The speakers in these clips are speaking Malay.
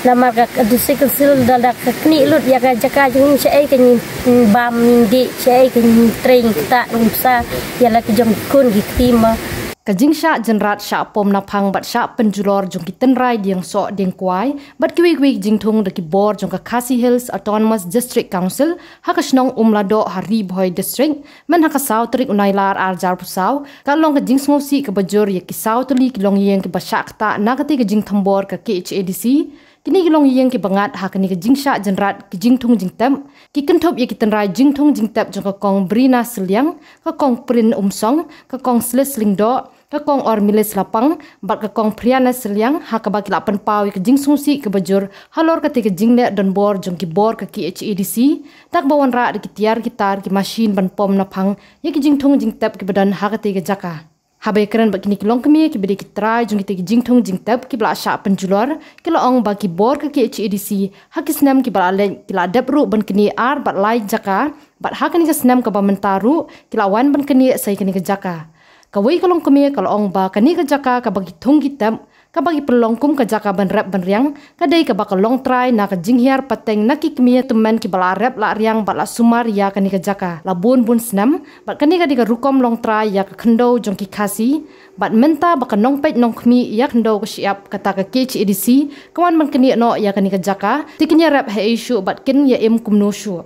Lamar ka disi kesil dadak kni lut ya ka jaka jung sei ka ni bam ni di sei ka ni train ta umsa ya la ka jong kun gitima Kajing sya jenrat sya pom napang bat sya penjulor jong kiten rai diang so diang kuai bat kiwi jing thung de ki bor jong ka Khasi Hills Autonomous District Council hakasnong umlado hari boy district men hakasaw trik unailar arjar pusaw kalong ka jing smosi ka bajur ya ki saw tuli kilong yeng ki basyak ta nakati ka jing thambor ka KHADC kini kilong yeng ki bangat hakani ka jing sya jenrat ki jing thung jing tem ki kenthop ya kiten rai jing thung jing tep jong ka kong Brina Seliang ka kong Prin Umsong ka kong Slingdo ka kong Ormilis Lapang bat ka kong Priana Seliang hakaba ki lapan pawi ka jing sungsi ka bajur halor ka te ka jing le don bor jong ki bor ka KHADC tak bawan ra ki tiar gitar ki machine ban pom napang ya ki jing thung jing tep ki badan hakate ka jaka Habai keren bak kini kilong kami ki bedi ki try jong ki jing thung jing tep ki bla sya penjulor ki laong ba ki bor ka KHADC hakis nam ki bala len ki la dep ru ban kini ar bat lai jaka bat hakani ka snam ka ba mentaru ki lawan ban kini sai kini ka jaka kawai kalong kami kalong ba kani ka jaka ka bagi thung ki tep ka bagi pelongkum ka jaka ban rap ban riang ka dei ka bakal long try na ka jinghiar pateng na ki kmi teman ki bala rap la riang bat la sumar ya kani ka jaka la bun snam bat kani ka diga rukom long try ya ka khendo jong ki khasi bat menta baka nong pet nong kmi ya khendo ka siap kata ka KHADC kawan man kani no ya kani ka jaka tikinya rap he issue bat kin ya em kumno shu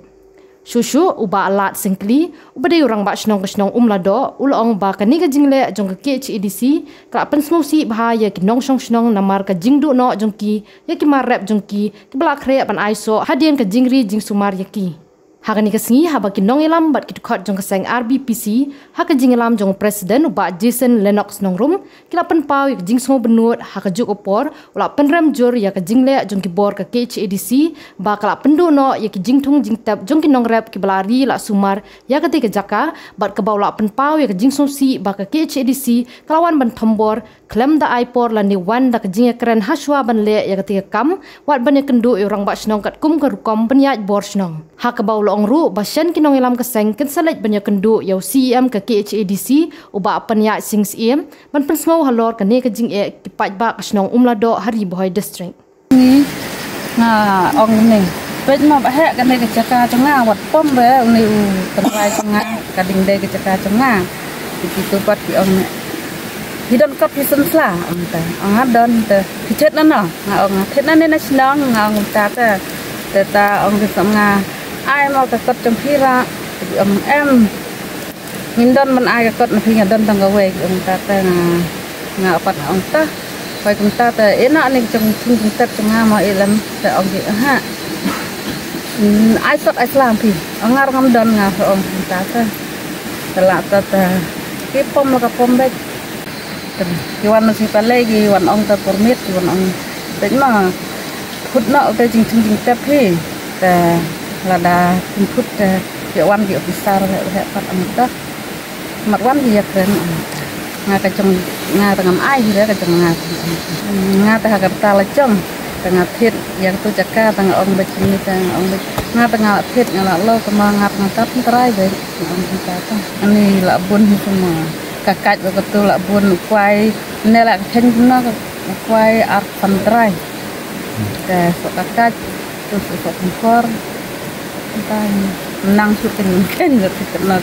Shushu uba alat singkli uba dei orang ba snong umlado ulong ba kani ka jingle jong ka KHADC ka pen smosi bahaya ki nong snong namar ka jingdu no jong ki ya ki mar rap jong ki bla khre ban aiso hadien ka jingri jing sumar ya ki hakani ka singi haba ki nong elam bat ki khot jong ka sang RBPC haka jing elam jong president uba Jason Lennox nongrum ki lapan paw ki jing smo benut haka juk opor ula penram jor ya ka jingle jong ki bor ka KHADC ba ka pendu no ya ki jing thung jing tap jong ki nong rap ki balari la sumar ya ka te ka jaka bat ka baula pen paw ya ka jing somsi ba ka KHADC kalawan ban thambor klem da aipor la ni wan da ka jing kren haswa ban le ya ka te kam wat ban ya kendu orang ba snong kat kum ka rukom penyaj bor snong haka baula ong ru basyan kinong ilam kaseng ken salet banyak kendu yau CEM ka KHADC uba apanya sing CEM ban pensngau halor kane ka jing e ki paj ba kasnong umlado hari boy district ni na ong ni pej ma ba he kane ka jaka changa wat pom be ni tengrai changa ka ding de ka jaka changa itu pat ki ong hidon kap hisen sla ong ta ong adon te kicet na no nga ong thet na ne na snong nga ong ta ta ong ki nga ai mau ka kot trong phira em min don man ai ka kot na phinya don tang ka we ta nga pat ong ta pai kum ta ena ni trong thung tet nga ma elam ta ong ki ha ai sot ai slam phi ngar ngam don nga ong ta la ta ki pom ka pom be ki wan si pa le ki wan ong ta permit ki wan ong te ma khut no te jing thung tet phi ta lada input ke wan ki officer he pat amta mat wan ki yakren nga ka jong nga tangam ai hi ka jong nga ta ka ta la jong tanga thet yang tu jaka tanga ong be chini tang ong be nga tanga thet nga lo ka ma ngat nga tap trai be ong ta ta ani la bun hi semua kakak ko tu la bun kwai ne la khen na kwai ar pan trai ka so kakak tu so kor nang sutin ken kena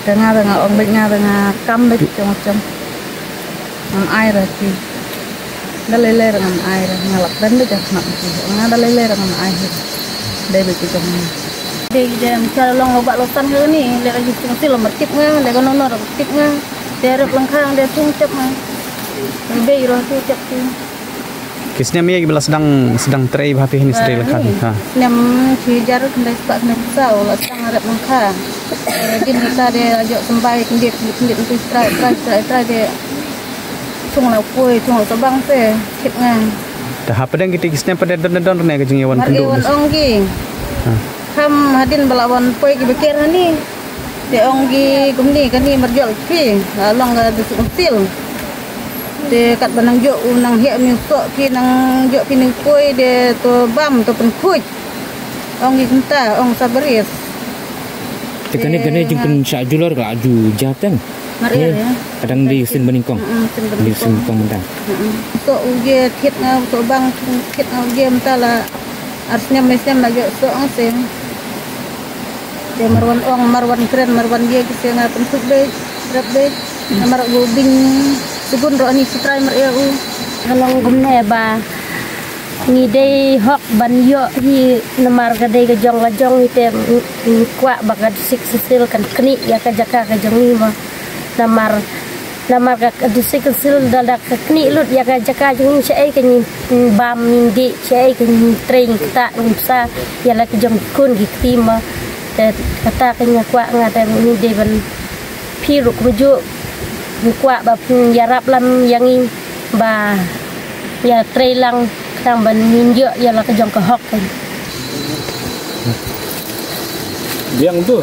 tengah ong bek tengah kam bek macam ai ra ki dalele dengan air ngalak dan dia nak ki dalele dengan air dai bek macam dei jam cara long lobak lotan he ni le lagi tingsi lo mertip nga le kono no tip nga derep langkang de tung cep nga be ro tu cep tu Kisnya mi bila sedang tray hapi ini sedang lekat ha. Nem cijar kendai sebab nem sau la sang arep langka. Din kita de ajak sampai kendit tu try de tung la poi tung sabang se kit ngang. Dah apa dah kita kisnya pada don ne ke jengawan penduk. Wan onggi. Kam hadin balawan poi ki bekir ni. De onggi kumni kani marjol pi long ga du sil. De kat banang jo unang he mi so ki nang jo pining koi de to bam to pen kuj ong gi kunta ong sabaris tekane jing pen sa julor ka aju jatan Maria ya. Kadang di sin beningkong. Di sin beningkong mentah. So uge thit nga so bang thit nga uge mentala arsnya mesnya lagi so angsen. De marwan keren marwan dia kisi nga pensuk be rap be mar gubing sugun ro ani sitrai mar ya u. Kalau gumne ba ni dei hok ban yo hi namar ga dei ga jong la jong ite kwa ba ga sik sil kan kni ya ka jaka ka jong ni ma namar ga sik sil dal ka kni lut ya ka jaka jong ni ai ka ni bam ni di ai ka ni train ta ni sa ya la ka jong kun gi tima te kata ka nya kwa nga ta ni dei ban pi ru ku ju kwa ba ya rap lam yang in ba ya trailang tang ban minjo ya la ka jong ka hok kan Biang tu,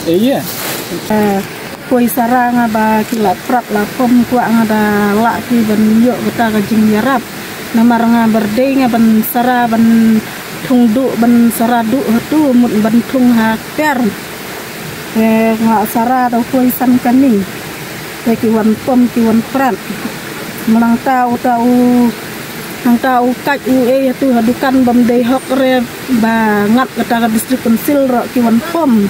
iya. Koi saranga ba kila prat la pom kwa nga da la ki ban minjo kita ka jing yarap namar nga berde nga ban sara ban tung du ban sara du tu mut ban tung ha per nga sara da koi san kani ki wan pom ki wan prat melang tau Nang tau kaj UE tu hadukan bam dei hok re ba ngat kata distrik konsil ro kiwan pom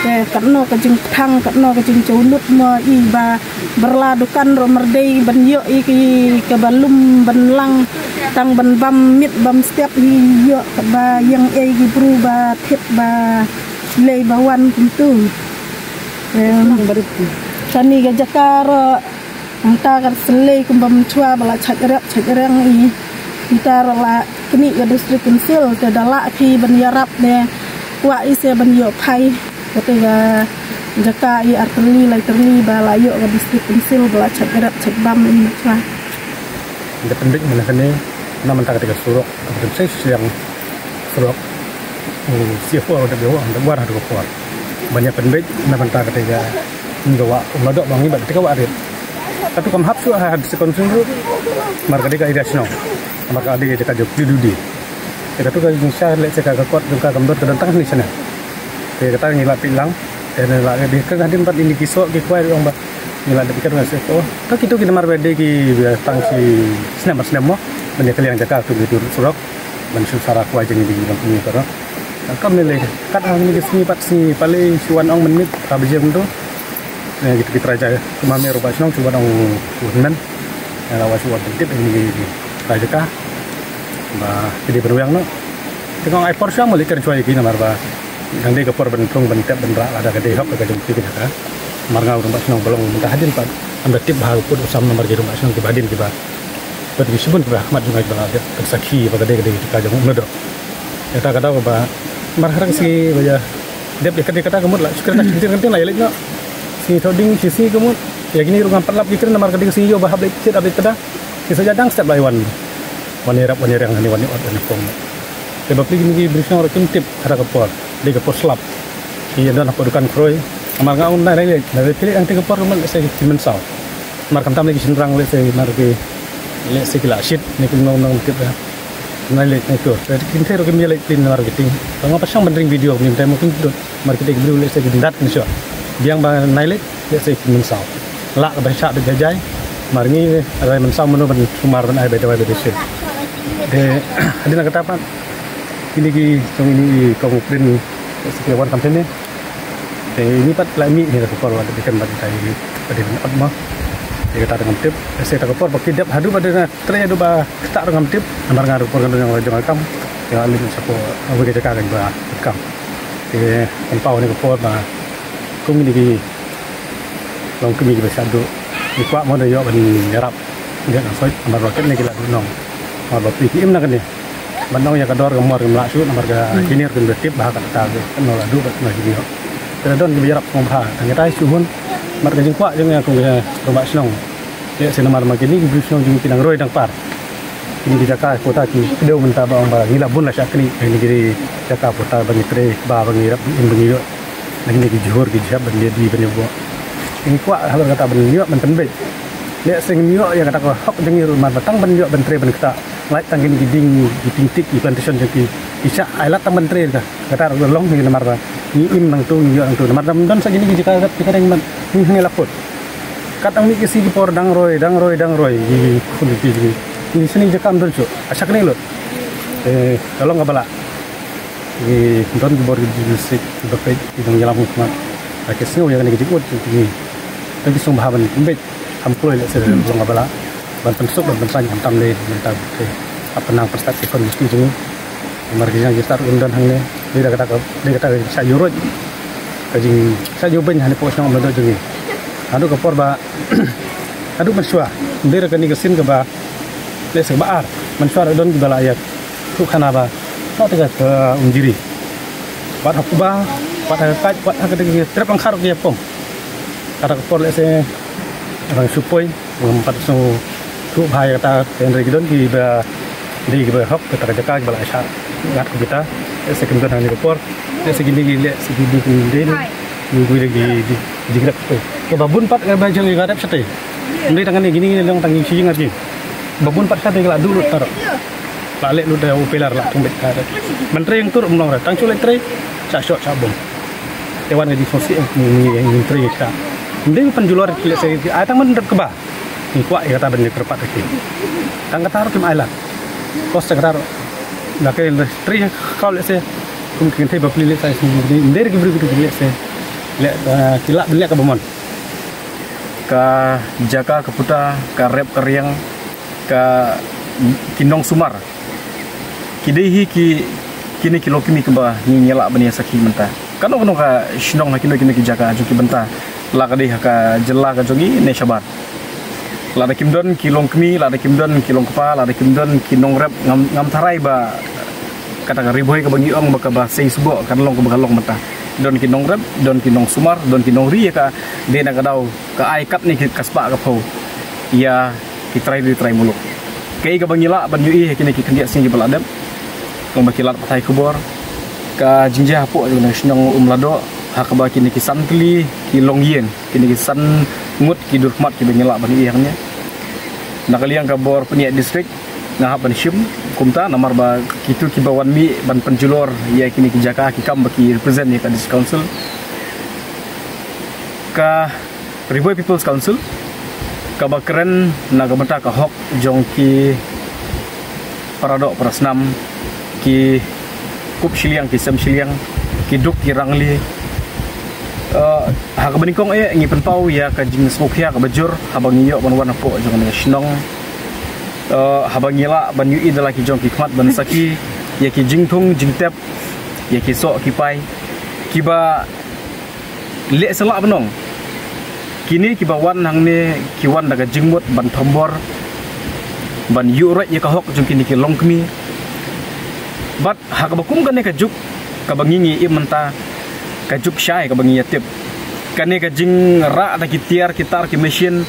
ke katno ka jing thang katno ka jing chunut mo I ba berladukan ro merdei ban yo I ki ke balum ban lang tang ban bam mit bam setiap hi yo ba yang gi bru ba thit ba lei bawan kuntu kani ga jakaro anta kar selei kumbam chua bala chagrang I kita la kini ga distrik konsil te dala ki ban yarap ne wa ise ban yo pai ketika jaka I arterli bala yo ga distrik konsil bala chagbam ini chua Ida pendik mana kene naman ta ketika surok kemudian saya siang surok siapa ada bawa ada war ada kuat banyak pendik naman ta ketika nggawa umladok bangi bat ketika wa arit tapi kam hapsu had sekonsul marga deka irasno maka ada jika jok dudi kita tu kan insya Allah jika kuat jika gambar tentang ni sana kita kata ngila pilang dan la di kan hadin pat ini kisok ki kuai orang ba ngila de pikir nasi oh tak itu kita mar bede ki tangsi senam mo banyak kali yang jaka tu di surok ban sara kuai jeng di kampung ni karo kam nilai kat ang ni sini pat si paling suan ong menit kabje tu gitu kita raja cuma me roba senong cuba ong unan lawas suan tip ini raja ka ba jadi beruang no tengok ai por syam molek kerja iki namar ba dang de kapor bentung bentek benra ada gede hok ka jeng kita ka mar ngau rumah senong belum minta hadin pak amba tip bahal pun usam nomor di rumah senong kibadin kiba bet disebut kiba ahmad jungai bala dia saksi ba gede ka jeng nodo eta kata ba mar harang si ba dep de kata kemut lah syukur tak kenting lah elek no si toding si kemut ya gini rumah perlap gitu namar gede si yo bah update cit update kada kisah jadang step laiwan wanirap yang hani wani od ani pom sebab gini berisno rakin tip ada kapor di kapor slap iya dan apa dukan kroy amar ngaun na rele dari pilih yang tiga por rumah saya dimensau mar kam tam lagi senrang le saya mar ke le sikila shit ni kun nong tip ya na le ni to dari kinte ro kemi le tin marketing bang apa sang bendring video min time mungkin dot marketing belu le saya dindat ni so biang bang naile le saya dimensau la ka bahasa de jajai mar ni ada mensau menu ben sumar ben ai beda shit de adina kata apa ini ki tong ini kong print sekian kampanye ini pat lami ni tak por ada bikin bagi saya pada atma dia kata dengan tip saya tak por bagi dap hadu pada tray adu ba tak dengan tip amar ngaru por kan yang jangan kam ya alin sapo bagi jaga kan ba kam empau ni por ba kum ni ki long kemi ki besado ni kwa mo yo ban yarap dia nak soi amar roket ni kila nong amar ba PPM nak ni bandong ya kador gamor gemlak su amar ga kinir kan tip bah kata ta kan no ladu ba na video Teradon di biarap ngomha, tangga suhun, marga jeng kuat jeng aku rumah senong. Ya senamar makini gubri senong jeng pinang roy dang par. Ini di Jakarta kota ki kedau mentah bang bang ngila bun lah syakni. Ini jadi Jakarta kota bagi tre ba bagi rap bagi yo. Lagi ni Johor ki jab bagi di bagi bo. Ini kuat hal kata bagi yo men penbet. Lek sing yo yang kata ko hok jeng rumah batang ben yo ben tre ben kata. Lai tang ini ding di pintik di plantation jadi bisa ailat tang ben tre kata long ni namar ni im nang tu yo nang tu namar dan sagini kita kita dengan ni lapot Katang mi kisi ki por dang roy di kundi di sini jakam dol cu asak nih lo kalau nggak bala di don di bor di sik bapet di dong jalan hukma akhir sini yang nih jikut di tapi sumber haban kumbet hamkul le sel lo nggak bala ban pensuk ban pensang tam le mentab apa nang perspektif kondisi ini marginya gestar undan hangne dia kata sayurut kajing sayuben hani pos nang mendo jengi adu kapor ba adu mansua dia kani kesin ke ba le se baar mansua don di bala ayat tu kana ba so tiga ke unjiri bat hakuba bat hakat bat hakat ke trep angkar ke pom kata kapor le se orang supoi empat so tu bahaya kata tenre gidon di ba di ba hok kata jaka bala asar ngat ko kita se kendon hani kapor le segini le segini den minggu lagi di gerak ke babun pat ke bajang yang gadap sate ndai tangan ni gini long tangi si ngat ni babun pat sate la dulu tar la le lu da upelar la tumbet kada menteri yang tur umlong tang culet tre sa shot sa bom tewan di fosi yang menteri ka ndai penjular kile se atang mendep ke ba ni kuat ya kata benda kerpat lagi tang kata ro kim aila kos sekadar la ke tre kau le se mungkin teh bapli le sai sini ndai ke beri le se kilak beli ke bomon ke jaka ke puta ke rep ke riang ke kinong sumar kidehi kini kilo kimi ke bah ni nyelak bani saki mentah kan ono ka shnong kini ki jaka juki benta la ka deh ka jela ka jogi ne sabar la da kimdon kilong kimi la da kimdon kilong kapa la da kimdon kinong rep ngam tarai ba kata ka riboy ke bangi ong ba ka ba sei subo kan long ke bagalong mentah don kinong rep, don kinong sumar, don kinong ri ka dia nak kadau ke ai kap ni kaspa ka pau. Ia kitrai muluk. Kei ka bangila ban yu kini ki kendia sing bal adab. Kong bakilat patai kubor. Ka jinja hapu na snong umlado ha ka ba kini ki santli ki long yen, kini ki san ngut ki durmat ki bangila ban yu hangnya. Nakaliang ka bor peniak distrik ngahap ban shim kumta namar ba kitu ki bawan mi ban penjulor ya kini ki jaka ki kam baki represent ya ka dis council ka Riboy People's Council ka bakren na ka mata ka hok jong ki paradok prasnam ki kup siliang ki sem siliang ki duk ki rangli ha ka beningkong ngi penpau ya ka jing smokya ka bajur habang iyo ban warna po jong ni snong habang yela ban yu ida laki jong ki khmat ban saki ya ki jingthung jingtep ya ki sok ki pai ki ba le selak benong kini ki ba wan hang ne ki wan daga jingmut ban thombor ban yu ra ya ka hok jong kini ki longkmi bat ha ka bakum kan ne ka juk ka bangingi imenta ka juk syai ka bangi yatip kane ka jing ra da ki tiar kitar ki machine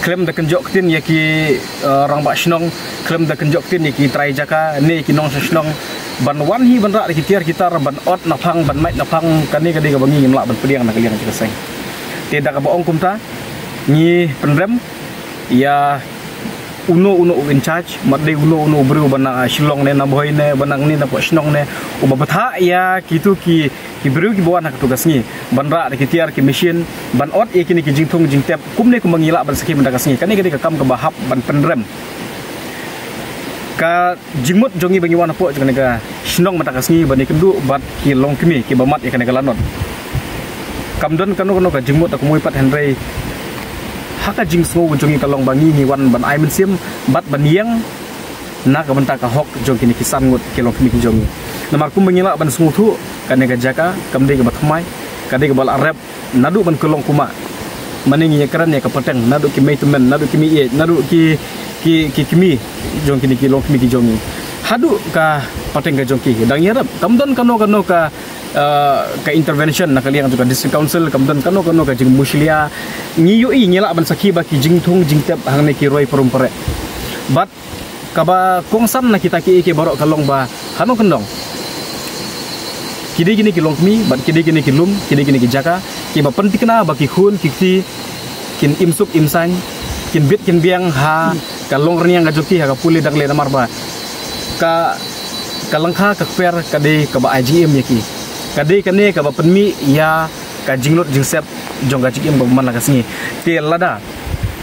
klem da kenjok tin ya ki rang ba snong klem da kenjok tin ya ki trai jaka ne ki nong snong ban wan hi ban ra ki tiar kitar ban ot na phang ban mai na phang kan ni ka di ka bangi ngimla ban pediang na kaliang ka seng te da ka baong kumta ni penrem ya uno in charge madde uno bru ban shilong ne na boy ne banang ni na po snong ne ubabatha ya kitu ki bru ki bawan nak tugas ni banra ki tiar ki machine ban ot e kini ki jingthung jingtep kumne ku mangila ban saki mendakas ni kani ka kam ka bahap ban penrem ka jingmut jongi bangi wana po jane ka snong mendakas ni ban kendu bat ki long kimi ki bamat e kani ka lanot kamdon kanu ka jingmut aku mui pat henrei haka jing sngo jongi ka long bangi ni wan ban ai men sim bat ban yang na ka benta ka hok jong kini ki san ngut ki long kimi ki jongi namar kum mangila ban sngo thu kane ka jaka kamde ka batmai kade ka bal arab nadu ban kelong kuma maning ya keran ya ka pateng nadu ki meitumen nadu ki mi nadu ki kimi jong kini ki long kimi ki jongi hadu ka pateng ka jong ki dang yarap kamdon kano ka intervention nak kaliang juga district council kamdon kano ka jing muslia ngiyu i nyela ban saki ba ki jingthung jingtep hang ne ki roi perumpere bat kaba kongsan na kita ki barok kalong ba hanu kendong kidi gini ki longmi bat kidi gini ki lum kidi gini ki jaka ki ba pentikna ba ki hun ki kin imsuk imsan kin bit kin biang ha kalong rniang ga joki ha ka puli dak le namar ba ka kalangkha ka per kade ka ba IGM yaki kade kane ka ba penmi ya ka jinglot jingsep jong ga jikim ba man la kasni te lada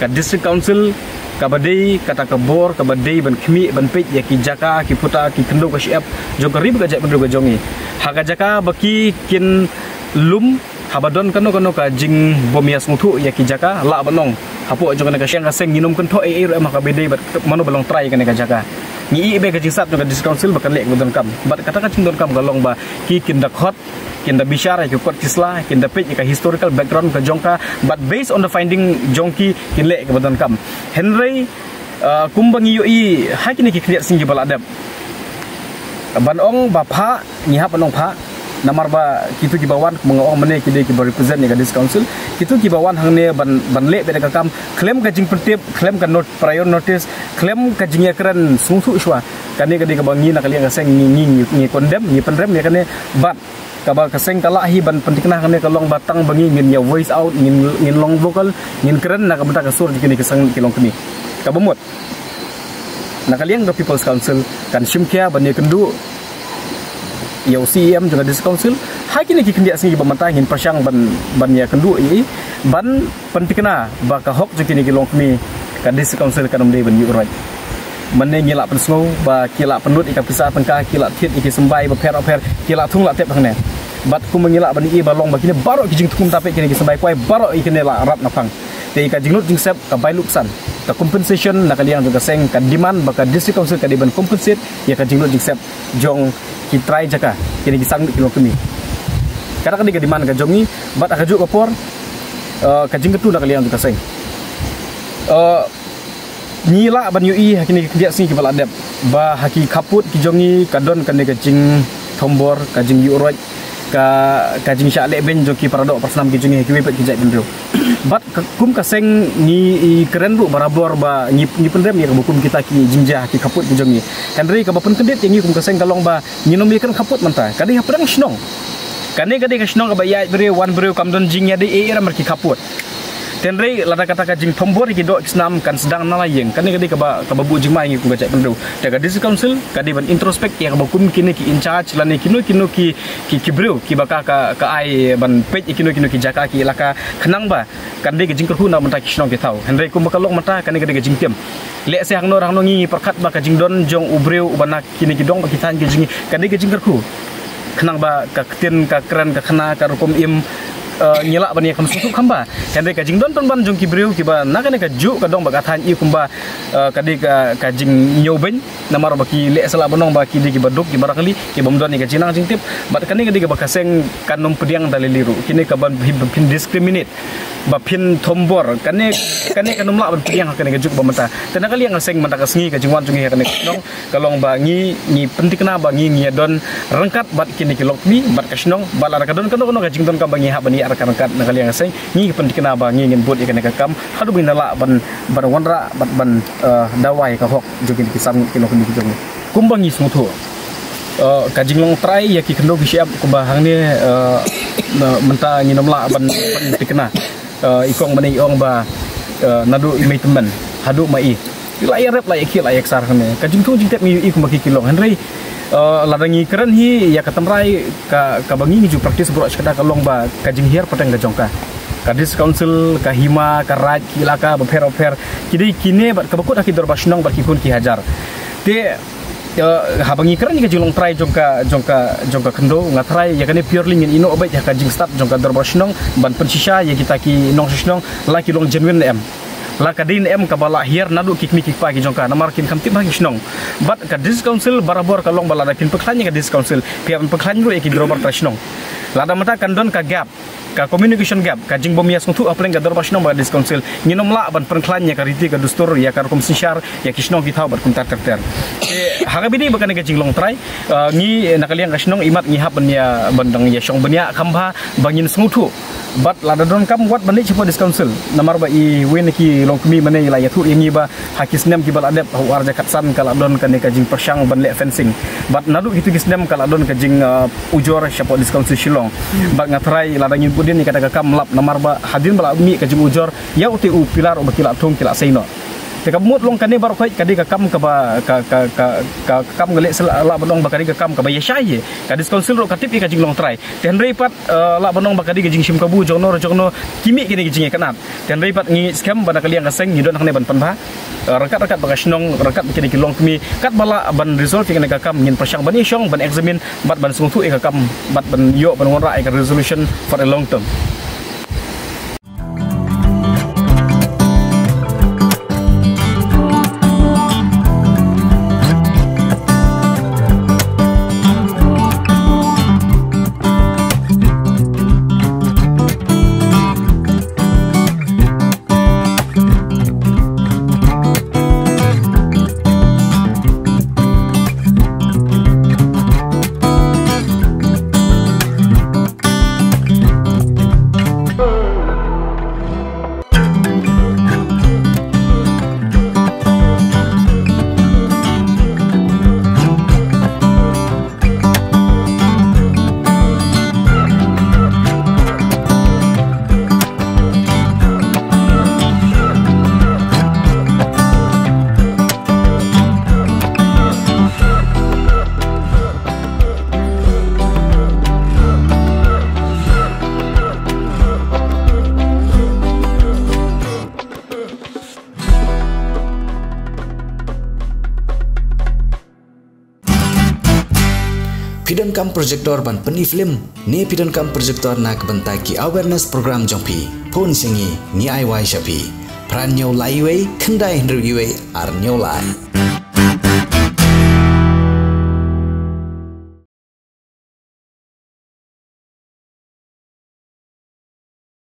ka district council ka badai kata ka bor ka badai ban khmi ban pej ya ki jaka ki puta ki kendo ka siap jong ka rib ka jek pendro ka jongi ha ka jaka baki kin lum habadon kano ka jing bomias mutu ya ki jaka la banong hapo jong ka siang ka seng minum kan tho e ma ka bedai bat mano balong try ka jaka ni be ka jing sat ka district council bakan lek bodon kam bat kata ka jing don kam galong ba ki kin dak hot kinda bisyara ke kot kisla kinda page ka historical background ka jongka but based on the finding jongki kinle ke badan kam Henry kumbangi yoi hakini ki kriat singi baladap banong bapa nyiha banong pha namar ba kitu ki bawan mengawang mene ki de ki represent ni ka dis council kitu ki bawan hangne ban le be ka kam claim ka jing pertip claim ka not prior notice claim ka jing yakran sungsu iswa kane ka de ka bangi na kali ka seng ni condemn ni pendrem ni kane but kaba kaseng kala hi ban pentikna kane kalong batang bangi ngin ya voice out ngin long vocal ngin keren na kabata ka sur dikini kesang kilong kini kabamot nakaliang the people's council kan simkia ban ye kendu ya CM juga dis council hakini ki kendia singi bamantang ngin pasyang ban ya kendu i ban pentikna ba ka hok dikini kilong kini kan dis council kan mde ban yu right mane ngila pensngo ba kila penut ika pisah tengka kila thiet iki sembai ba per kila thung la tep hne bat ku mengila bani i balong bakine baro ki jing thum tape kini ki sembai kwai baro ikine la rat na phang te ika jingnut jing sep ka bai luksan ka compensation na kaliang juga seng ka demand ba ka district council ka diban compensate ya ka jingnut jing sep jong ki try jaka kini ki sang kilo kini kada ka diga demand ka jongi bat aka ju ka por ka jing tu na kaliang juga seng nila ban yui hakini dia sing kibal adab ba haki kaput ki jongi kadon kan ka jing tombor ka jing yuroj ka jing sha le ben joki parado pasnam ki jongi ki wepet ki jai bendro bat kum ka seng ni keren ru barabor ba ni pendem ya bukum kita ki jingja ki kaput ki jongi kanri ka bapun kendet yang kum ka seng kalong ba nyinom ikan kaput manta kadi pedang snong kane kadi ka snong ka ba ya bre wan bre kam don jing ya de era mer ki kaput tenrei lada kata ka jing tombor ki do kisnam kan sedang nalayeng kan kadi ka babu jing mai ku gacak pendeu daga district council kadi ban introspect ya bakum kini ki in charge lani kino ki breu ki baka ka ai ban page kino ki jaka ki laka khenang ba kan de jing kerhu na menta kisnong ki tau henrei ku makalong mata kan kadi jing tem le se hangno rangno ngi perkat ba ka jing don jong ubreu banak kini ki dong ba ki tan ki jing kan de jing kerhu khenang ba ka tin ka keren ka khana ka rukum im nyelak bani kam susuk khamba kande ka jingdon ton ban jong ki breu ki ba na kane ka ju ka dong ba ka than i kumba kadi ka jing nyoben namar ba ki le sala bonong ba ki di ki baduk ki barakali ki bomdon ni ka jinang jing tip bat kane kadi ka ba kaseng kanom pediang daliliru kini ka ban pin discriminate ba pin tombor kane kanom la ban pediang kane ka juk ba mata tena kali yang seng mata ka sngi ka jingwan jungi kane dong kalong ba ngi pentikna ba ngi don rengkat bat kini ki lokmi bat ka snong balar ka don ka jingdon ka ba ngi ha bani rekan-rekan nakali yang seng ni pentikna ba ngi ngin bot ikan kam hadu binala ban wanra ban dawai ka hok jogi ki sam kilo kini jong kumbangi smutu ka jinglong try ya ki kendo bi siap kumba hang ni menta nginom la ban pentikna ikong mani ong ba nadu imei teman hadu mai lai rep lai ki lai eksar kene ka jingtu jingtep mi i kumba ki kilong henry ladangi keren hi ya katamrai ka bangi ju praktis bro sekada kalong ba kajing hier pateng ka jongka kadis council ka hima ka raj kilaka beper kidi kine bat ka bakut aki dor basnong bat ki kun ki hajar te habangi keren ka jilong try jongka kendo ngatrai ya kane purely ngin ino obat ya kajing start jongka dor basnong ban pensisha ya kita ki nong shnong la ki long genuine em la kadin em kabala hier nadu kikmi kikpa ki jongka namar kin kamti bagi snong but ka dis council barabor kalong balada kin peklanya ka dis council pian peklan ru eki drobar trasnong lada mata kandon ka gap ka communication gap ka jing bomias ngtu apleng ka drobar snong ba dis council nginom la ban peklannya ka riti ka dustur ya ka kum sinsyar ya ki snong ki thau bat kum tar hagabini bakane ka jinglong try ngi nakaliang ka snong imat ngi hap benya bandang ya syong benya khamba bangin smutu but lada don kam wat bani chipo dis council namar ba i wen ki long kmi mane ila ya thu yangi ba hakisnem ki bal adep warja katsan kala don kan ka jing persyang ban le fencing but nadu gitu kisnem kala don ka jing ujor chipo dis council shilong ba ngatrai lada ngin pudin ni kata ka kam lap namar ba hadin bala mi ka jing ujor ya uti u pilar o bakila thong kila seino te kamut long kane bar khoi kadi ka kam ka ba ka kam ngale la banong bakari ka kam ka ba yesai kadi council ro katip ka jing long try ten repat la banong bakari ka jing sim kabu jongno kimi kini jing kanat ten repat ngi scam bana kaliang ka seng nyidon hang ne ban panba rakat bagasnong rakat kini kilong kmi kat bala ban resolve kini ka kam ngin persang bani syong ban examine bat ban sungtu ka kam bat ban yo ban ngon ra ka resolution for a long term. Pidon kam projector ban peni film ne pidon kam projector nak bentai ki awareness program jongpi phone singi ni ai wai shapi pran nyau lai wei khandai hendru yue ar nyau lai